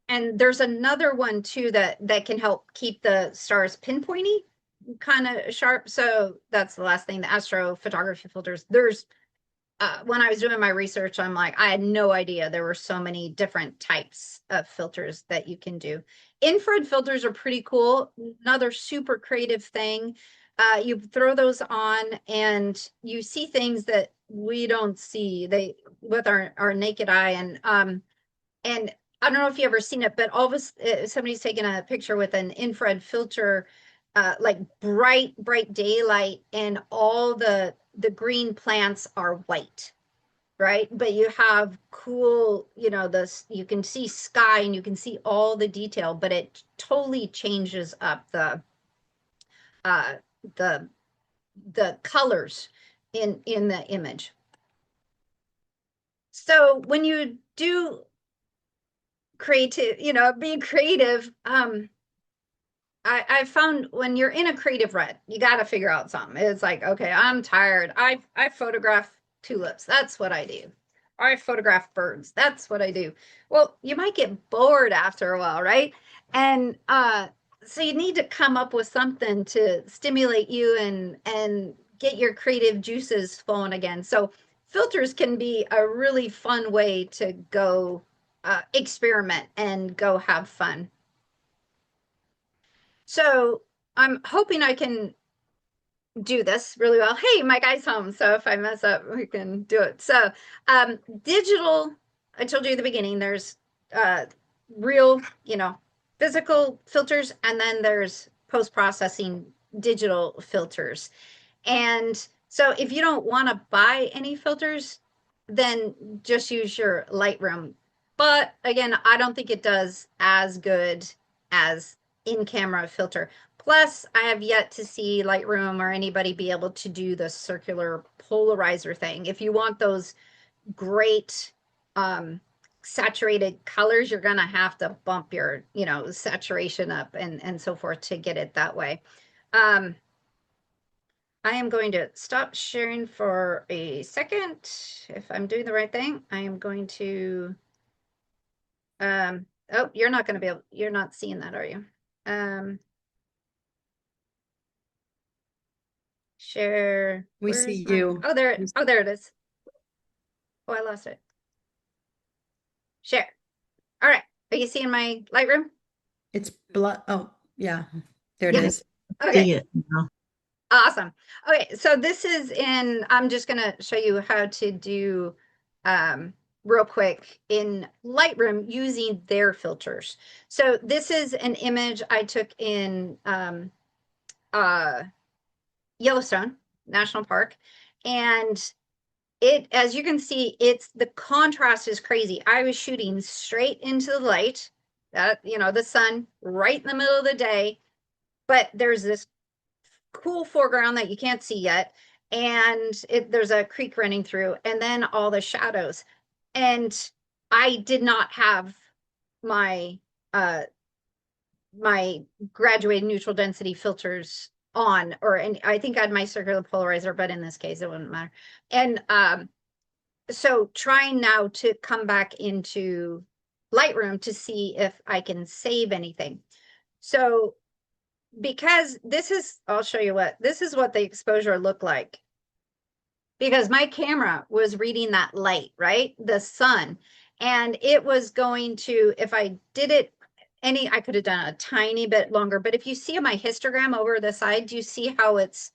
and there's another one too that can help keep the stars pinpointy kind of sharp. So that's the last thing, the astrophotography filters. There's when I was doing my research, I'm like, I had no idea there were so many different types of filters that you can do. Infrared filters are pretty cool. Another super creative thing. You throw those on and you see things that we don't see they with our naked eye. And I don't know if you ever seen it, but all of us, somebody's taken a picture with an infrared filter, like bright daylight, and all the green plants are white, right? But you have cool, this, you can see sky and you can see all the detail, but it totally changes up uh the the colors in the image. So when you do creative, being creative, I found when you're in a creative rut, you got to figure out something. It's like, okay, I'm tired. I photograph tulips. That's what I do. Or I photograph birds. That's what I do. Well, you might get bored after a while, right? And so you need to come up with something to stimulate you and get your creative juices flowing again. So filters can be a really fun way to go experiment and go have fun. So I'm hoping I can do this really well. Hey, my guy's home, so if I mess up, we can do it. So digital, I told you at the beginning, there's real, physical filters, and then there's post-processing digital filters. And so if you don't want to buy any filters, then just use your Lightroom But again, I don't think it does as good as in-camera filter. Plus, I have yet to see Lightroom or anybody be able to do the circular polarizer thing. If you want those great saturated colors, you're gonna have to bump your, saturation up and so forth to get it that way. Um, I am going to stop sharing for a second. If I'm doing the right thing, I am going to oh, you're not going to be able, you're not seeing that, are you? Share, We where's see my, you. oh, there it is. Oh, I lost it. Share. All right. Are you seeing my Lightroom? It's blood. Oh, yeah. There it Yeah. is. Okay. See it now. Awesome. Okay. So this is in, I'm just going to show you how to do, um, real quick in Lightroom using their filters. So this is an image I took in, uh, Yellowstone National Park. And it, as you can see, it's the contrast is crazy. I was shooting straight into the light, the sun right in the middle of the day, but there's this cool foreground that you can't see yet. And there's a creek running through, and then all the shadows. And I did not have my uh my graduated neutral density filters on, or and I think I had my circular polarizer, but in this case it wouldn't matter. And so trying now to come back into Lightroom to see if I can save anything. So because this is, I'll show you what this is, what the exposure looked like, because my camera was reading that light, right? The sun. And it was going to, if I did it I could have done a tiny bit longer, but if you see my histogram over the side, do you see how it's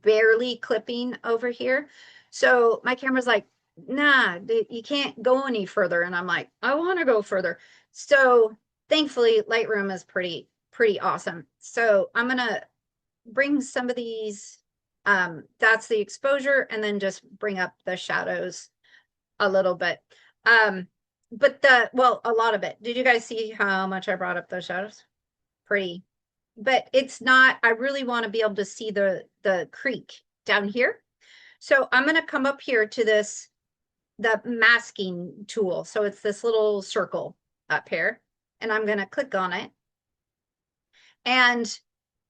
barely clipping over here? So my camera's like, nah, you can't go any further. And I'm like, I want to go further. So thankfully Lightroom is pretty awesome. So I'm gonna bring some of these, that's the exposure, and then just bring up the shadows a little bit. Um, but well, a lot of it. Did you guys see how much I brought up those shadows? Pretty, but it's not, I really want to be able to see the creek down here. So I'm going to come up here to the masking tool. So it's this little circle up here, and I'm going to click on it. And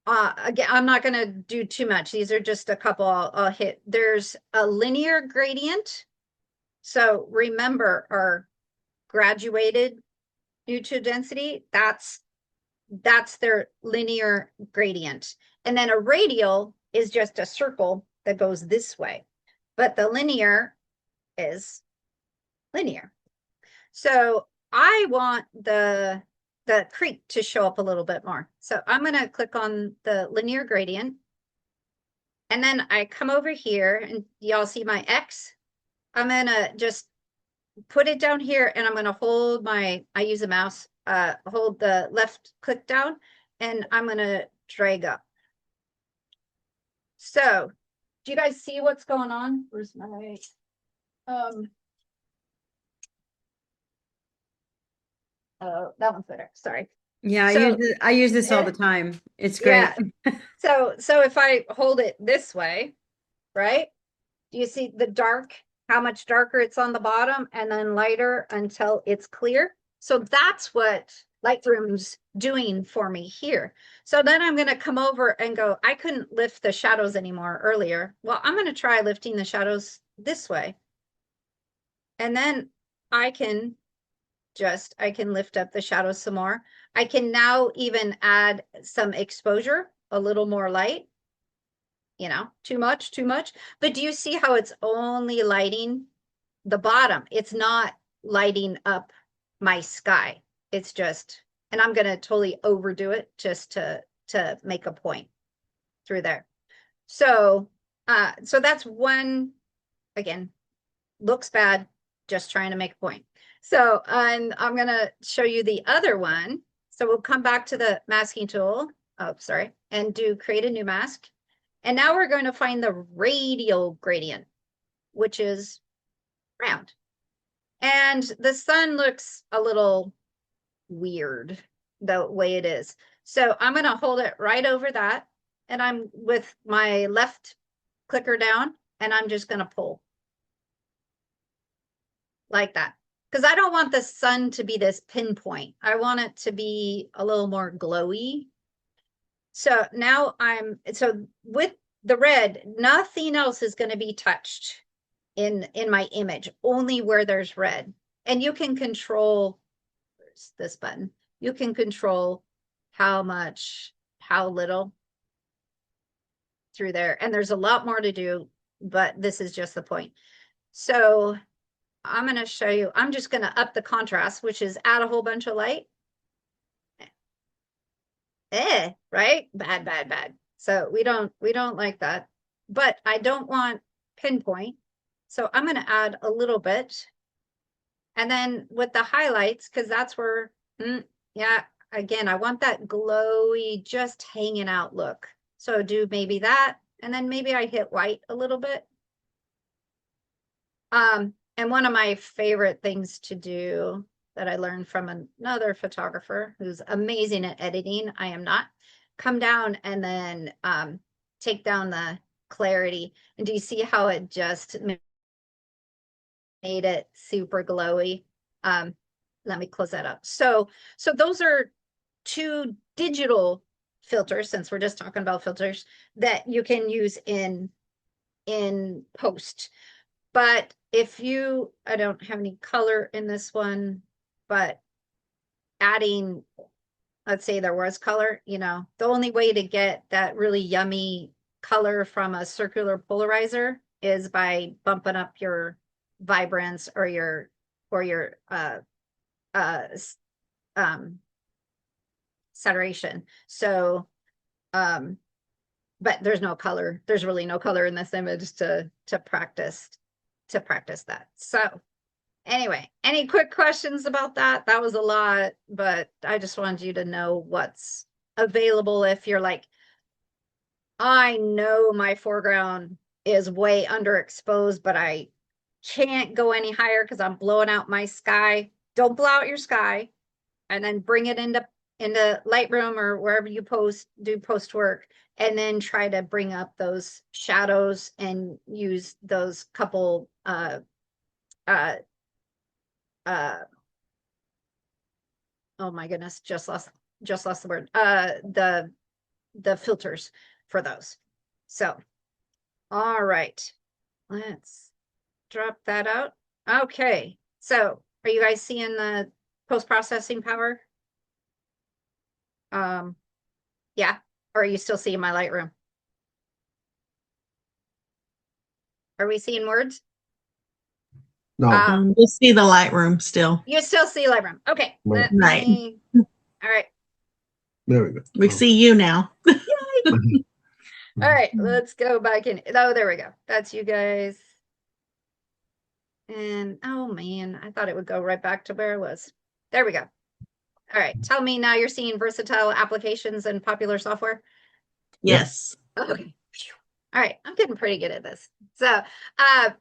again, I'm not going to do too much. These are just a couple I'll hit. There's a linear gradient. So remember our graduated neutral density, that's their linear gradient. And then a radial is just a circle that goes this way. But the linear is linear. So I want the creek to show up a little bit more. So I'm going to click on the linear gradient. And then I come over here, and y'all see my X. I'm going to just put it down here, and I'm going to hold I use a mouse, hold the left click down, and I'm going to drag up. So do you guys see what's going on? Where's my, that one's better. Sorry. Yeah, So I use this all the time. It's great. yeah. So if I hold it this way, right? Do you see the dark, how much darker it's on the bottom, and then lighter until it's clear? So that's what Lightroom's doing for me here. So then I'm going to come over and go, I couldn't lift the shadows anymore earlier. Well, I'm going to try lifting the shadows this way. And then I can lift up the shadows some more. I can now even add some exposure, a little more light. Too much. But do you see how it's only lighting the bottom? It's not lighting up my sky. It's just, and I'm going to totally overdo it just to make a point through there. So, so that's one, again, looks bad, just trying to make a point. So, and I'm going to show you the other one. So we'll come back to the masking tool. Oh, sorry. And do create a new mask. And now we're going to find the radial gradient, which is round. And the sun looks a little weird the way it is. So I'm going to hold it right over that. And I'm with my left clicker down, and I'm just going to pull like that. Because I don't want the sun to be this pinpoint. I want it to be a little more glowy. So now so with the red, nothing else is going to be touched in my image, only where there's red. And you can control, where's this button? You can control how much, how little through there. And there's a lot more to do, but this is just the point. So I'm going to show you, I'm just going to up the contrast, which is add a whole bunch of light. Right? Bad, bad, bad. So we don't like that. But I don't want pinpoint. So I'm going to add a little bit. And then with the highlights, because that's where, yeah, again, I want that glowy, just hanging out look. So do maybe that. And then maybe I hit white a little bit. And one of my favorite things to do that I learned from another photographer who's amazing at editing, I am not, come down and then take down the clarity. And do you see how it just made it super glowy? Let me close that up. So those are two digital filters, since we're just talking about filters, that you can use in post. But if you, I don't have any color in this one, but adding, let's say there was color, the only way to get that really yummy color from a circular polarizer is by bumping up your vibrance or your saturation. So, but there's no color. There's really no color in this image to practice that. So anyway, any quick questions about that? That was a lot, but I just wanted you to know what's available if you're like, I know my foreground is way underexposed, but I can't go any higher because I'm blowing out my sky. Don't blow out your sky, and then bring it into Lightroom or wherever you do post work, and then try to bring up those shadows and use those couple oh my goodness, just lost the word. The filters for those. So, all right, let's drop that out. Okay, so are you guys seeing the post-processing power? Yeah, or are you still seeing my Lightroom? Are we seeing words? No. You see the Lightroom still. You still see Lightroom. Okay, let Right. me, all right. There we go. We see you now. All right, let's go back in. Oh, there we go. That's you guys. And oh man, I thought it would go right back to where it was. There we go. All right, tell me now you're seeing versatile applications and popular software. Yes. Okay. All right, I'm getting pretty good at this. So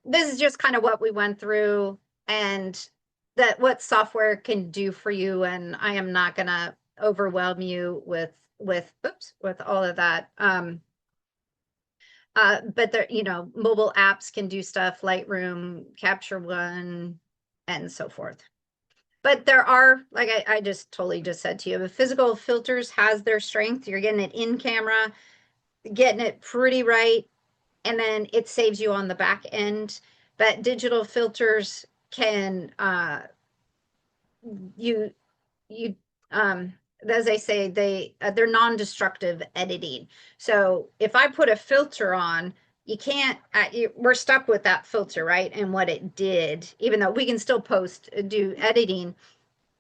this is just kind of what we went through and what software can do for you. And I am not gonna overwhelm you with all of that. But there, mobile apps can do stuff, Lightroom, Capture One, and so forth. But there are, like I just totally just said to you, the physical filters has their strength. You're getting it in camera, getting it pretty right, and then it saves you on the back end. But digital filters can you as I say, they're non-destructive editing. So if I put a filter on, you can't we're stuck with that filter, right? And what it did, even though we can still do editing.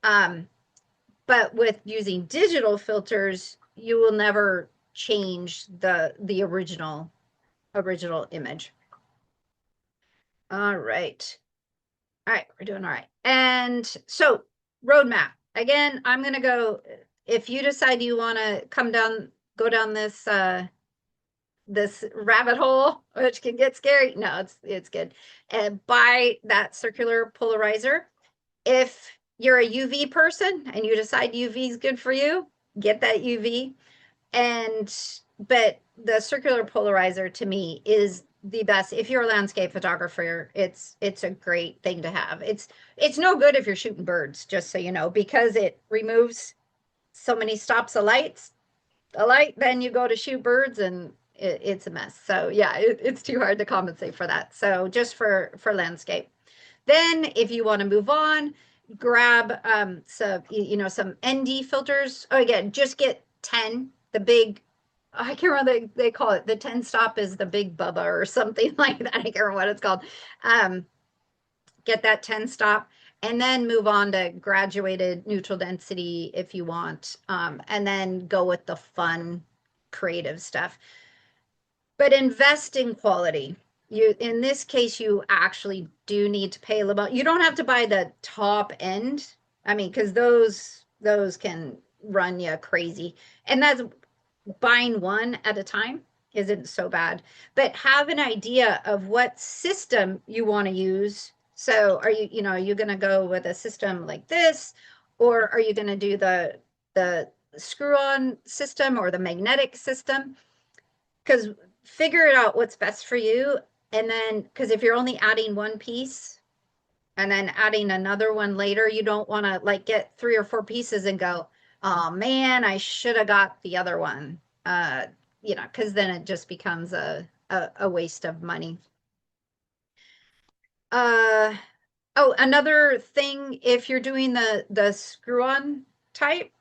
But with using digital filters, you will never change the original image. All right, we're doing all right. And so roadmap again, I'm gonna go, if you decide you want to go down this this rabbit hole, which can get scary. No, it's good. And buy that circular polarizer. If you're a UV person and you decide UV is good for you, get that UV. And but the circular polarizer to me is the best. If you're a landscape photographer, it's a great thing to have. It's no good if you're shooting birds, just so you know, because it removes so many stops of lights. A light, then you go to shoot birds and it's a mess. So yeah, it's too hard to compensate for that. So just for landscape. Then if you want to move on, grab some some ND filters. Oh, again, just get 10, the big, I can't remember they call it, the 10 stop is the big Bubba or something like that. I can't remember what it's called. Um, get that 10 stop and then move on to graduated neutral density if you want. And then go with the fun creative stuff. But invest in quality. You, in this case, you actually do need to pay a little. You don't have to buy the top end. I mean, because those can run you crazy. And that's buying one at a time isn't so bad. But have an idea of what system you want to use. So are you going to go with a system like this, or are you going to do the screw-on system or the magnetic system? Because figure it out what's best for you. And then, because if you're only adding one piece and then adding another one later, you don't want to like get 3 or 4 pieces and go, oh man, I should have got the other one. Because then it just becomes a waste of money. Uh, oh, another thing, if you're doing the screw-on type,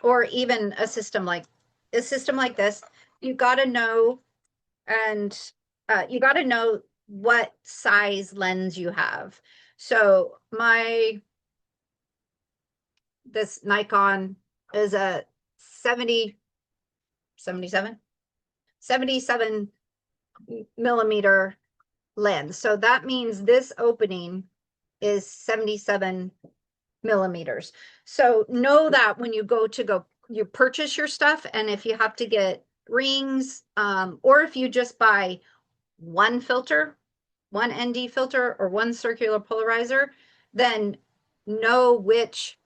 or even a system like this, you got to know and you got to know what size lens you have. So this Nikon is a 70, 77, 77 millimeter lens. So that means this opening is 77 millimeters. So know that when you you purchase your stuff, and if you have to get rings, or if you just buy one filter, one ND filter, or one circular polarizer, then know which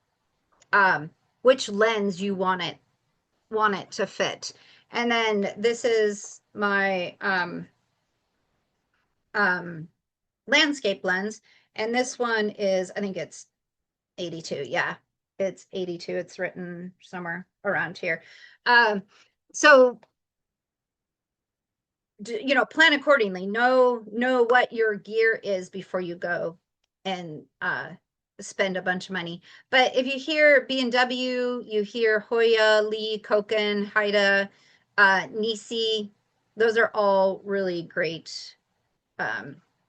lens you want it to fit. And then this is my um, landscape lens, and this one is, I think it's 82. Yeah, it's 82. It's written somewhere around here. So plan accordingly. Know what your gear is before you go and spend a bunch of money. But if you hear B&W, you hear Hoya, Lee, Koken, Haida, Nisi, those are all really great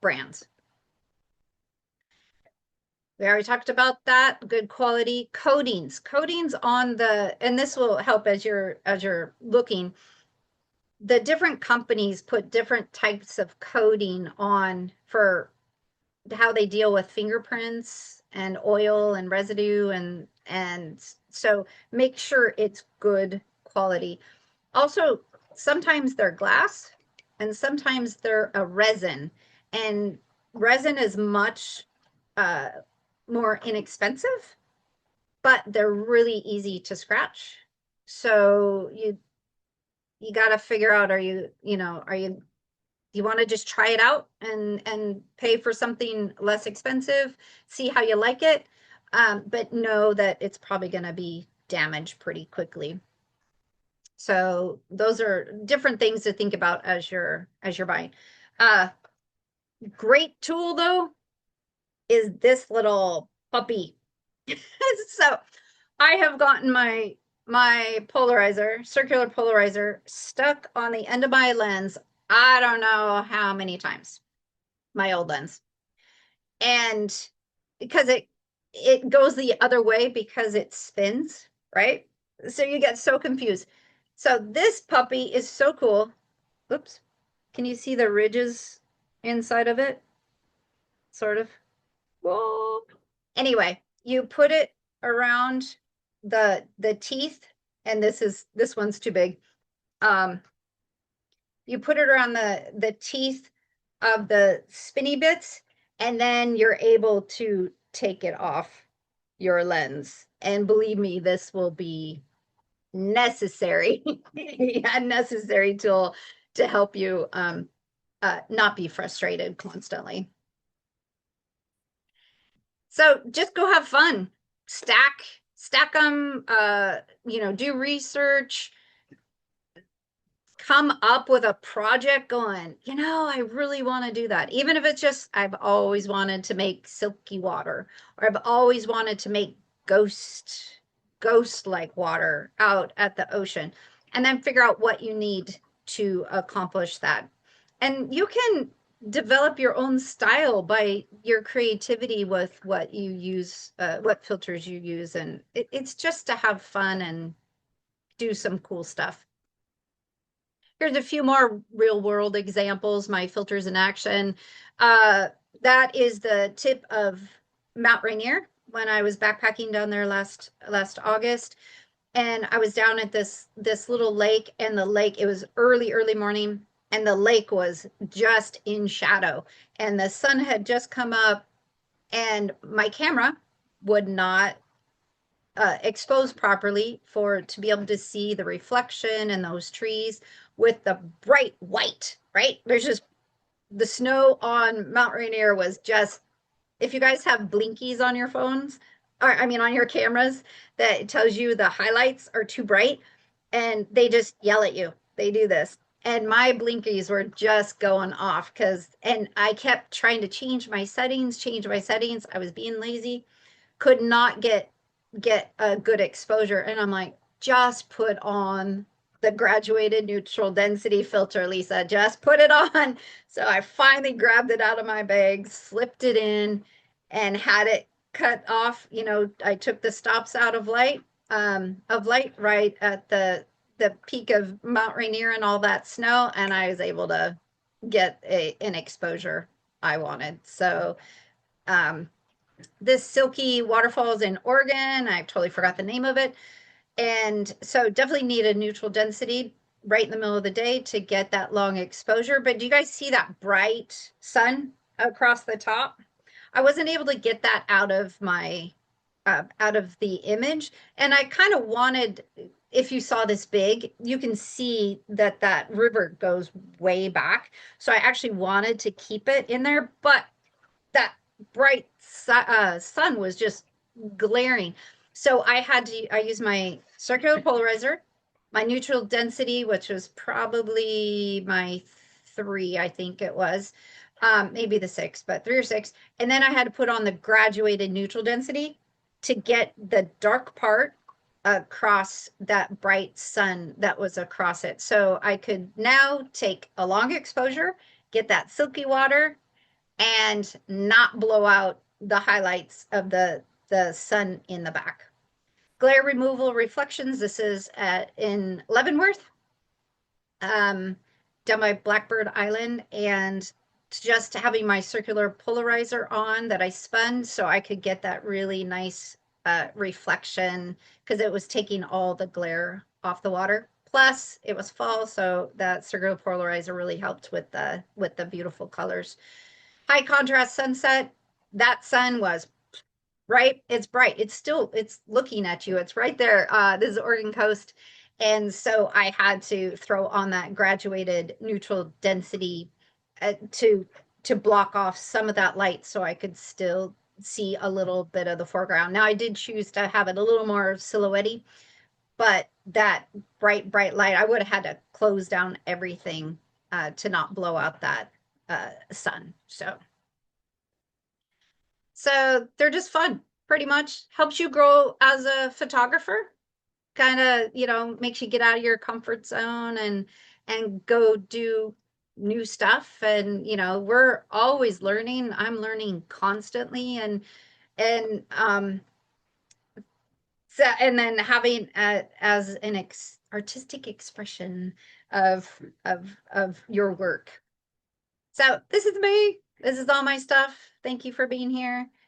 brands. We already talked about that. Good quality coatings. Coatings on and this will help as you're looking. The different companies put different types of coating on for how they deal with fingerprints and oil and residue, and so make sure it's good quality. Also, sometimes they're glass and sometimes they're a resin, and resin is much more inexpensive, but they're really easy to scratch. So you got to figure out, do you want to just try it out and pay for something less expensive, see how you like it, but know that it's probably going to be damaged pretty quickly. So those are different things to think about as you're buying. Great tool though is this little puppy. So I have gotten my polarizer, circular polarizer, stuck on the end of my lens. I don't know how many times, my old lens. And because it goes the other way because it spins, right? So you get so confused. So this puppy is so cool. Oops. Can you see the ridges inside of it? Sort of. Whoa. Anyway, you put it around the teeth, and this one's too big. You put it around the teeth of the spinny bits, and then you're able to take it off your lens. And believe me, this will be necessary, a necessary tool to help you not be frustrated constantly. So just go have fun, stack them, do research, come up with a project going, I really want to do that. Even if it's just, I've always wanted to make silky water, or I've always wanted to make ghost like water out at the ocean, and then figure out what you need to accomplish that. And you can develop your own style by your creativity with what you use, what filters you use. And it's just to have fun and do some cool stuff. Here's a few more real world examples, my filters in action. That is the tip of Mount Rainier when I was backpacking down there last August. And I was down at this little lake, and the lake, it was early morning, and the lake was just in shadow. And the sun had just come up, and my camera would not exposed properly to be able to see the reflection and those trees with the bright white, right? There's just the snow on Mount Rainier was just, if you guys have blinkies on your phones, or I mean on your cameras, that tells you the highlights are too bright, and they just yell at you. They do this. And my blinkies were just going off and I kept trying to change my settings. I was being lazy, could not get a good exposure. And I'm like, just put on the graduated neutral density filter, Lisa. Just put it on. So I finally grabbed it out of my bag, slipped it in, and had it cut off. I took the stops out of light right at the peak of Mount Rainier and all that snow, and I was able to get an exposure I wanted. So this silky waterfalls in Oregon. I totally forgot the name of it. And so definitely need a neutral density right in the middle of the day to get that long exposure. But do you guys see that bright sun across the top? I wasn't able to get that out of the image. And I kind of wanted, if you saw this big, you can see that river goes way back. So I actually wanted to keep it in there, but that bright sun was just glaring. So I used my circular polarizer, my neutral density, which was probably my 3, I think it was, maybe the 6, but 3 or 6. And then I had to put on the graduated neutral density to get the dark part across that bright sun that was across it. So I could now take a long exposure, get that silky water, and not blow out the highlights of the sun in the back. Glare removal reflections. This is in Leavenworth, down by Blackbird Island, and just having my circular polarizer on that I spun so I could get that really nice reflection, because it was taking all the glare off the water. Plus, it was fall, so that circular polarizer really helped with the beautiful colors. High contrast sunset. That sun was right. It's bright. It's looking at you. It's right there. This is Oregon coast. And so I had to throw on that graduated neutral density to block off some of that light so I could still see a little bit of the foreground. Now I did choose to have it a little more silhouette-y, but that bright light, I would have had to close down everything to not blow out that sun. So they're just fun, pretty much. Helps you grow as a photographer, kind of, makes you get out of your comfort zone and go do new stuff. And we're always learning. I'm learning constantly, and so, and then having as an artistic expression of your work. So this is me. This is all my stuff. Thank you for being here.